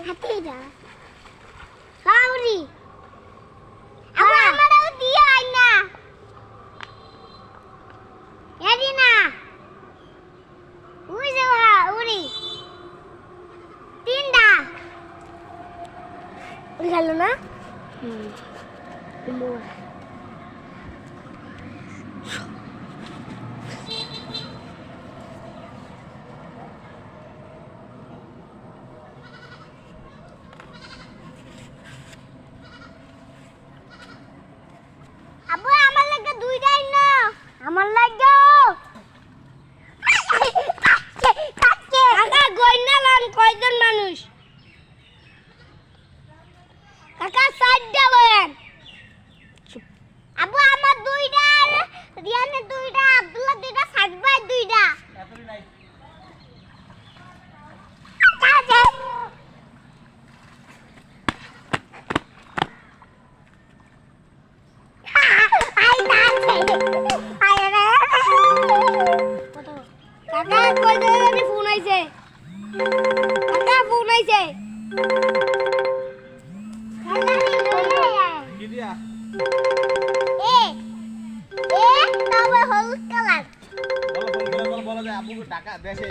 Hatida. Lauri. Apa amaraw dia na. Yadina. Uzawa uri. Tinda. Uri galo na? Lumua. Abu আমার লাগা দুইটাই না আমার লাগা কাকা গয়না লান কয়জন মানুষ কাকা সাইডটা লয়েন আবু আমার দুইটা রিয়ানের দুইটা আব্দুল্লাহ দুইটা সাজবাই দুইটা এতই নাই কাজে কাকা কই দে ফোন আইছে কাকা ফোন আইছে কি দিয়া এ তবে হলুদ কালার বলো ফোন করে বলো যে আপুকে টাকা দেশে